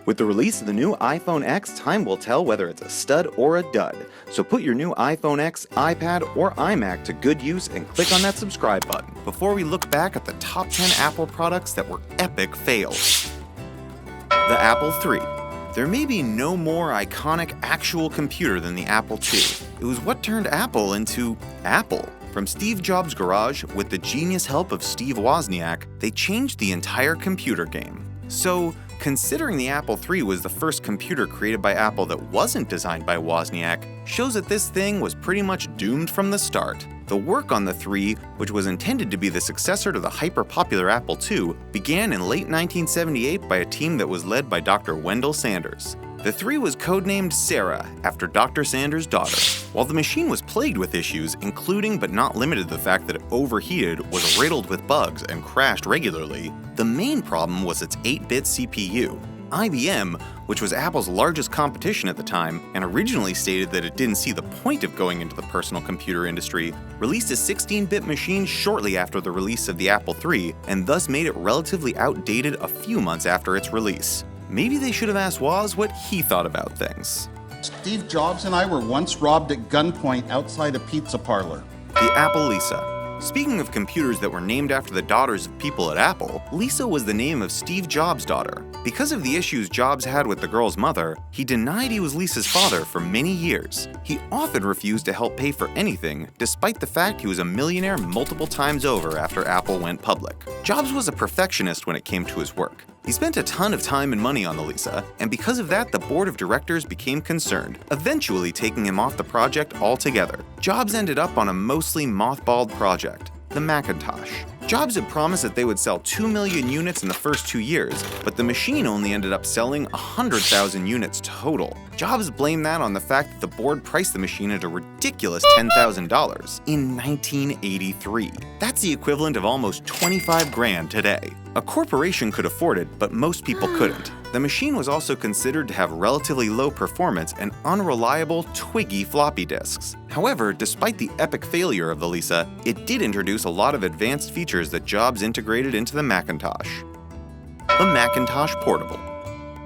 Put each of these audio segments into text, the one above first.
With the release of the new iPhone X, time will tell whether it's a stud or a dud. So put your new iPhone X, iPad, or iMac to good use and click on that subscribe button before we look back at the top 10 Apple products that were epic fails. The Apple III. There may be no more iconic actual computer than the Apple II. It was what turned Apple into Apple. From Steve Jobs' garage, with the genius help of Steve Wozniak, they changed the entire computer game. So, considering the Apple III was the first computer created by Apple that wasn't designed by Wozniak, shows that this thing was pretty much doomed from the start. The work on the III, which was intended to be the successor to the hyper-popular Apple II, began in late 1978 by a team that was led by Dr. Wendell Sanders. The III was codenamed Sarah, after Dr. Sanders' daughter. While the machine was plagued with issues, including but not limited to the fact that it overheated, was riddled with bugs, and crashed regularly, the main problem was its 8-bit CPU. IBM, which was Apple's largest competition at the time, and originally stated that it didn't see the point of going into the personal computer industry, released a 16-bit machine shortly after the release of the Apple III, and thus made it relatively outdated a few months after its release. Maybe they should have asked Woz what he thought about things. Steve Jobs and I were once robbed at gunpoint outside a pizza parlor. The Apple Lisa. Speaking of computers that were named after the daughters of people at Apple, Lisa was the name of Steve Jobs' daughter. Because of the issues Jobs had with the girl's mother, he denied he was Lisa's father for many years. He often refused to help pay for anything, despite the fact he was a millionaire multiple times over after Apple went public. Jobs was a perfectionist when it came to his work. He spent a ton of time and money on the Lisa, and because of that, the board of directors became concerned, eventually taking him off the project altogether. Jobs ended up on a mostly mothballed project, the Macintosh. Jobs had promised that they would sell 2 million units in the first 2 years, but the machine only ended up selling 100,000 units total. Jobs blamed that on the fact that the board priced the machine at a ridiculous $10,000 in 1983. That's the equivalent of almost 25 grand today. A corporation could afford it, but most people couldn't. The machine was also considered to have relatively low performance and unreliable, twiggy floppy disks. However, despite the epic failure of the Lisa, it did introduce a lot of advanced features that Jobs integrated into the Macintosh. The Macintosh Portable.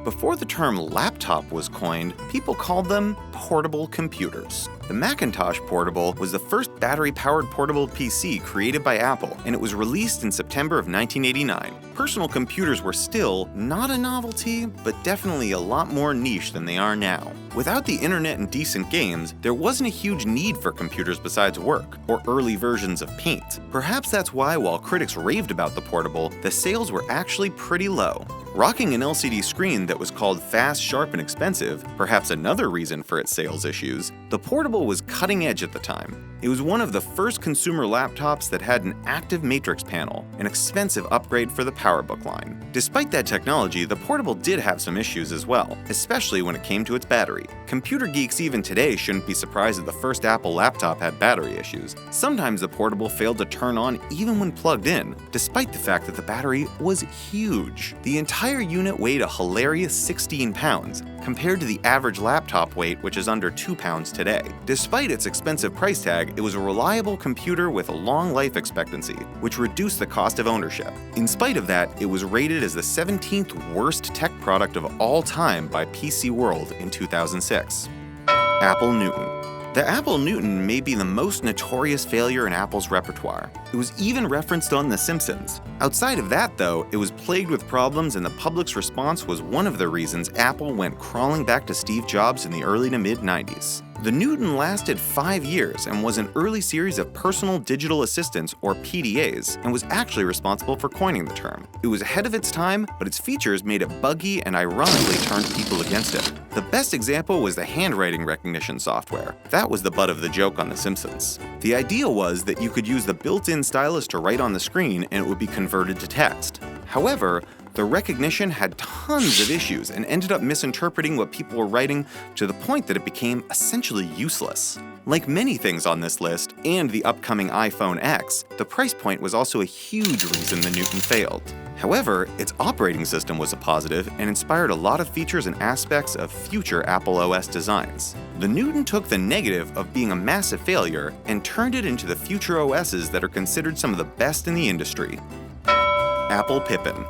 Before the term laptop was coined, people called them portable computers. The Macintosh Portable was the first battery-powered portable PC created by Apple, and it was released in September of 1989. Personal computers were still not a novelty, but definitely a lot more niche than they are now. Without the internet and decent games, there wasn't a huge need for computers besides work, or early versions of Paint. Perhaps that's why, while critics raved about the Portable, the sales were actually pretty low. Rocking an LCD screen that was called fast, sharp, and expensive, perhaps another reason for its sales issues, the Portable was cutting edge at the time. It was one of the first consumer laptops that had an active matrix panel, an expensive upgrade for the PowerBook line. Despite that technology, the Portable did have some issues as well, especially when it came to its battery. Computer geeks even today shouldn't be surprised that the first Apple laptop had battery issues. Sometimes the Portable failed to turn on even when plugged in, despite the fact that the battery was huge. The entire unit weighed a hilarious 16 pounds, compared to the average laptop weight, which is under 2 pounds today. Despite its expensive price tag, it was a reliable computer with a long life expectancy, which reduced the cost of ownership. In spite of that, it was rated as the 17th worst tech product of all time by PC World in 2006. Apple Newton. The Apple Newton may be the most notorious failure in Apple's repertoire. It was even referenced on The Simpsons. Outside of that, though, it was plagued with problems, and the public's response was one of the reasons Apple went crawling back to Steve Jobs in the early to mid-90s. The Newton lasted 5 years and was an early series of personal digital assistants, or PDAs, and was actually responsible for coining the term. It was ahead of its time, but its features made it buggy and ironically turned people against it. The best example was the handwriting recognition software. That was the butt of the joke on The Simpsons. The idea was that you could use the built-in stylus to write on the screen and it would be converted to text. However, the recognition had tons of issues and ended up misinterpreting what people were writing to the point that it became essentially useless. Like many things on this list, and the upcoming iPhone X, the price point was also a huge reason the Newton failed. However, its operating system was a positive and inspired a lot of features and aspects of future Apple OS designs. The Newton took the negative of being a massive failure and turned it into the future OSs that are considered some of the best in the industry. Apple Pippin.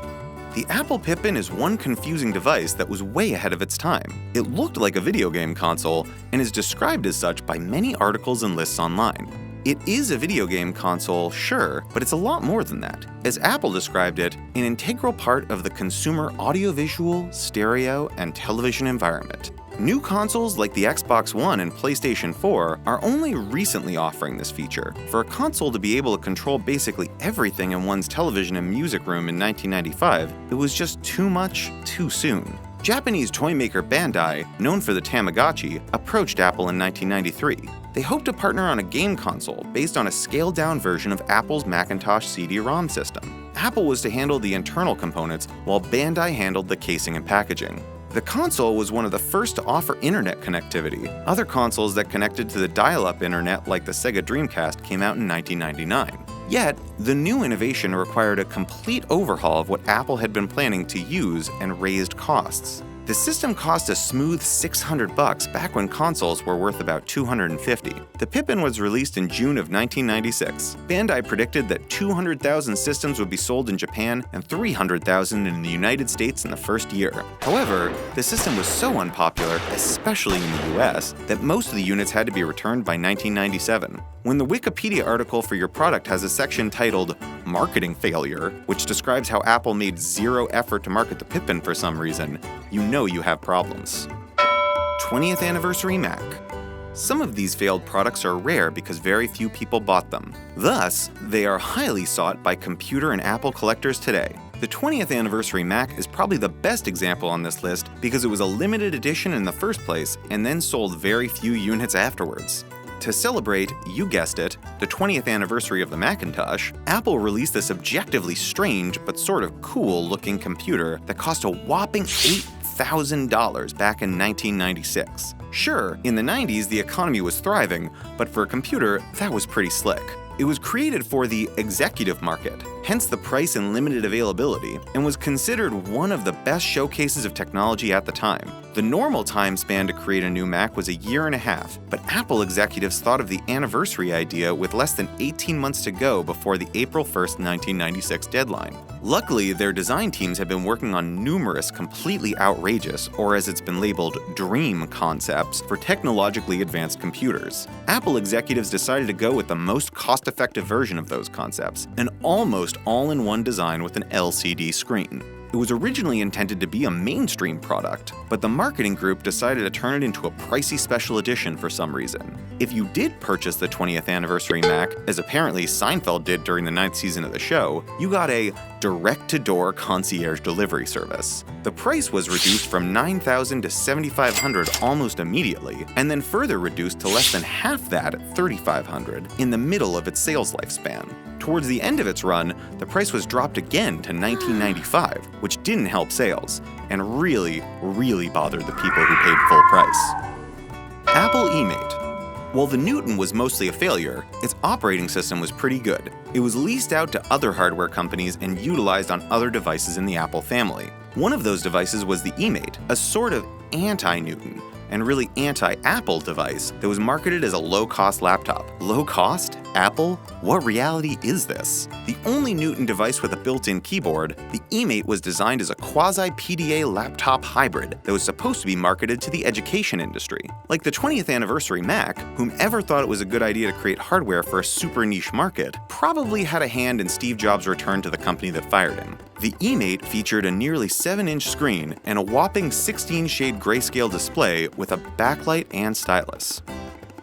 The Apple Pippin is one confusing device that was way ahead of its time. It looked like a video game console and is described as such by many articles and lists online. It is a video game console, sure, but it's a lot more than that. As Apple described it, an integral part of the consumer audiovisual, stereo, and television environment. New consoles like the Xbox One and PlayStation 4 are only recently offering this feature. For a console to be able to control basically everything in one's television and music room in 1995, it was just too much, too soon. Japanese toy maker Bandai, known for the Tamagotchi, approached Apple in 1993. They hoped to partner on a game console based on a scaled-down version of Apple's Macintosh CD-ROM system. Apple was to handle the internal components, while Bandai handled the casing and packaging. The console was one of the first to offer internet connectivity. Other consoles that connected to the dial-up internet, like the Sega Dreamcast, came out in 1999. Yet, the new innovation required a complete overhaul of what Apple had been planning to use and raised costs. The system cost a smooth $600 back when consoles were worth about $250. The Pippin was released in June of 1996. Bandai predicted that 200,000 systems would be sold in Japan and 300,000 in the United States in the first year. However, the system was so unpopular, especially in the US, that most of the units had to be returned by 1997. When the Wikipedia article for your product has a section titled Marketing Failure, which describes how Apple made zero effort to market the Pippin for some reason, you know you have problems. 20th Anniversary Mac. Some of these failed products are rare because very few people bought them. Thus, they are highly sought by computer and Apple collectors today. The 20th Anniversary Mac is probably the best example on this list because it was a limited edition in the first place and then sold very few units afterwards. To celebrate, you guessed it, the 20th anniversary of the Macintosh, Apple released this objectively strange but sort of cool-looking computer that cost a whopping $8,000 back in 1996. Sure, in the 90s the economy was thriving, but for a computer, that was pretty slick. It was created for the executive market, hence the price and limited availability, and was considered one of the best showcases of technology at the time. The normal time span to create a new Mac was a year and a half, but Apple executives thought of the anniversary idea with less than 18 months to go before the April 1, 1996 deadline. Luckily, their design teams have been working on numerous completely outrageous, or as it's been labeled, dream concepts for technologically advanced computers. Apple executives decided to go with the most cost-effective version of those concepts, an almost all-in-one design with an LCD screen. It was originally intended to be a mainstream product, but the marketing group decided to turn it into a pricey special edition for some reason. If you did purchase the 20th Anniversary Mac, as apparently Seinfeld did during the 9th season of the show, you got a direct-to-door concierge delivery service. The price was reduced from $9,000 to $7,500 almost immediately, and then further reduced to less than half that at $3,500 in the middle of its sales lifespan. Towards the end of its run, the price was dropped again to $1995, which didn't help sales, and really bothered the people who paid full price. Apple eMate. While the Newton was mostly a failure, its operating system was pretty good. It was leased out to other hardware companies and utilized on other devices in the Apple family. One of those devices was the eMate, a sort of anti-Newton and really anti-Apple device that was marketed as a low-cost laptop. Low cost? Apple? What reality is this? The only Newton device with a built-in keyboard, the eMate was designed as a quasi-PDA laptop hybrid that was supposed to be marketed to the education industry. Like the 20th Anniversary Mac, whomever thought it was a good idea to create hardware for a super niche market probably had a hand in Steve Jobs' return to the company that fired him. The eMate featured a nearly 7-inch screen and a whopping 16-shade grayscale display with a backlight and stylus.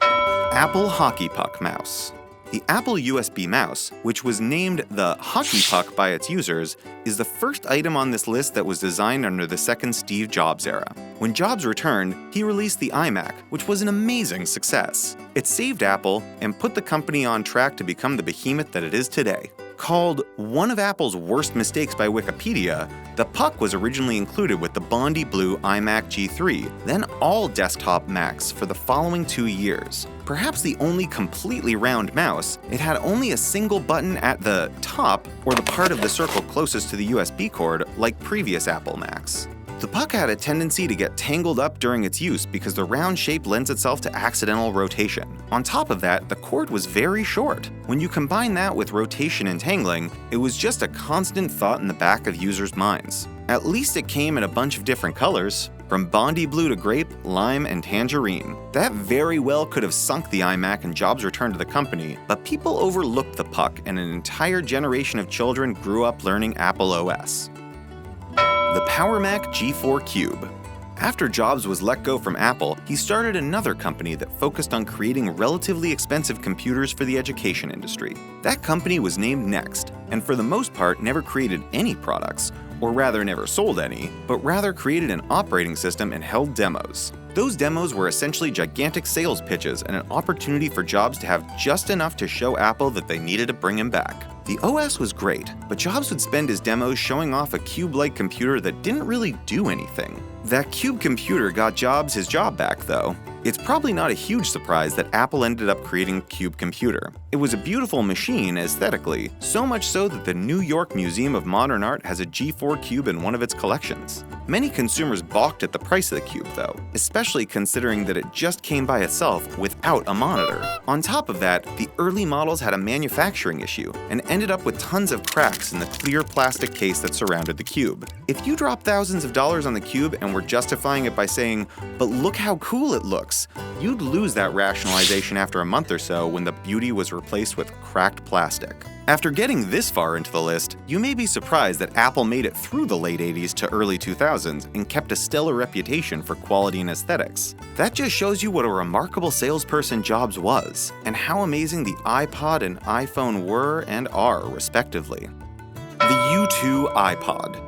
Apple Hockey Puck Mouse. The Apple USB mouse, which was named the Hockey Puck by its users, is the first item on this list that was designed under the second Steve Jobs era. When Jobs returned, he released the iMac, which was an amazing success. It saved Apple and put the company on track to become the behemoth that it is today. Called one of Apple's worst mistakes by Wikipedia, the Puck was originally included with the Bondi Blue iMac G3, then all desktop Macs for the following 2 years. Perhaps the only completely round mouse, it had only a single button at the top or the part of the circle closest to the USB cord like previous Apple Macs. The puck had a tendency to get tangled up during its use because the round shape lends itself to accidental rotation. On top of that, the cord was very short. When you combine that with rotation and tangling, it was just a constant thought in the back of users' minds. At least it came in a bunch of different colors, from Bondi blue to grape, lime, and tangerine. That very well could have sunk the iMac and Jobs' return to the company, but people overlooked the puck and an entire generation of children grew up learning Apple OS. The Power Mac G4 Cube. After Jobs was let go from Apple, he started another company that focused on creating relatively expensive computers for the education industry. That company was named Next, and for the most part never created any products, or rather never sold any, but rather created an operating system and held demos. Those demos were essentially gigantic sales pitches and an opportunity for Jobs to have just enough to show Apple that they needed to bring him back. The OS was great, but Jobs would spend his demos showing off a cube-like computer that didn't really do anything. That cube computer got Jobs his job back, though. It's probably not a huge surprise that Apple ended up creating Cube Computer. It was a beautiful machine aesthetically, so much so that the New York Museum of Modern Art has a G4 Cube in one of its collections. Many consumers balked at the price of the Cube, though, especially considering that it just came by itself without a monitor. On top of that, the early models had a manufacturing issue and ended up with tons of cracks in the clear plastic case that surrounded the Cube. If you dropped thousands of dollars on the Cube and were justifying it by saying, "But look how cool it looks," you'd lose that rationalization after a month or so when the beauty was replaced with cracked plastic. After getting this far into the list, you may be surprised that Apple made it through the late 80s to early 2000s and kept a stellar reputation for quality and aesthetics. That just shows you what a remarkable salesperson Jobs was, and how amazing the iPod and iPhone were and are, respectively. The U2 iPod.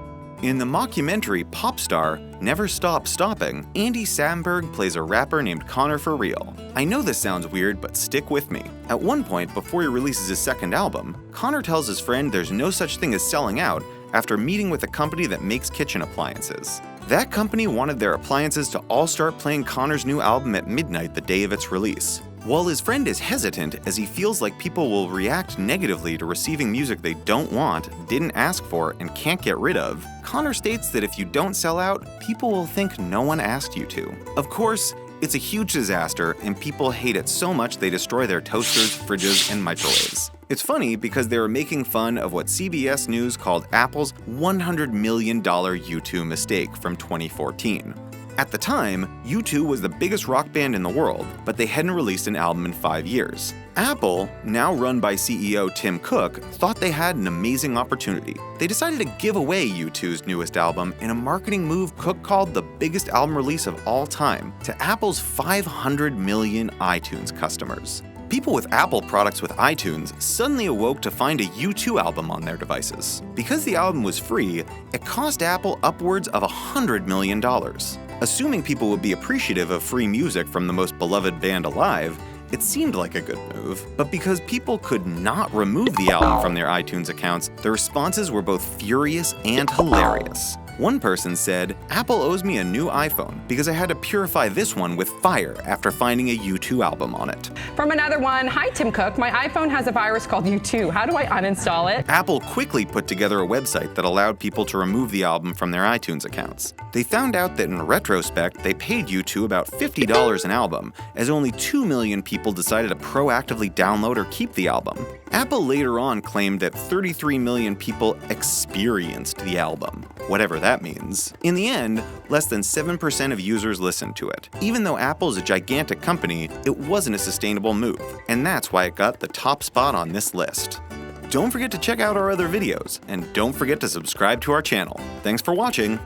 In the mockumentary Popstar, Never Stop Stopping, Andy Samberg plays a rapper named Connor for Real. I know this sounds weird, but stick with me. At one point, before he releases his second album, Connor tells his friend there's no such thing as selling out after meeting with a company that makes kitchen appliances. That company wanted their appliances to all start playing Connor's new album at midnight the day of its release. While his friend is hesitant as he feels like people will react negatively to receiving music they don't want, didn't ask for, and can't get rid of, Connor states that if you don't sell out, people will think no one asked you to. Of course, it's a huge disaster, and people hate it so much they destroy their toasters, fridges, and microwaves. It's funny because they were making fun of what CBS News called Apple's $100 million U2 mistake from 2014. At the time, U2 was the biggest rock band in the world, but they hadn't released an album in 5 years. Apple, now run by CEO Tim Cook, thought they had an amazing opportunity. They decided to give away U2's newest album in a marketing move Cook called the biggest album release of all time to Apple's 500 million iTunes customers. People with Apple products with iTunes suddenly awoke to find a U2 album on their devices. Because the album was free, it cost Apple upwards of $100 million. Assuming people would be appreciative of free music from the most beloved band alive, it seemed like a good move. But because people could not remove the album from their iTunes accounts, the responses were both furious and hilarious. One person said, "Apple owes me a new iPhone because I had to purify this one with fire after finding a U2 album on it." From another one, "Hi Tim Cook, my iPhone has a virus called U2. How do I uninstall it?" Apple quickly put together a website that allowed people to remove the album from their iTunes accounts. They found out that in retrospect, they paid U2 about $50 an album, as only 2 million people decided to proactively download or keep the album. Apple later on claimed that 33 million people experienced the album, whatever that means. In the end, less than 7% of users listened to it. Even though Apple is a gigantic company, it wasn't a sustainable move, and that's why it got the top spot on this list. Don't forget to check out our other videos, and don't forget to subscribe to our channel. Thanks for watching!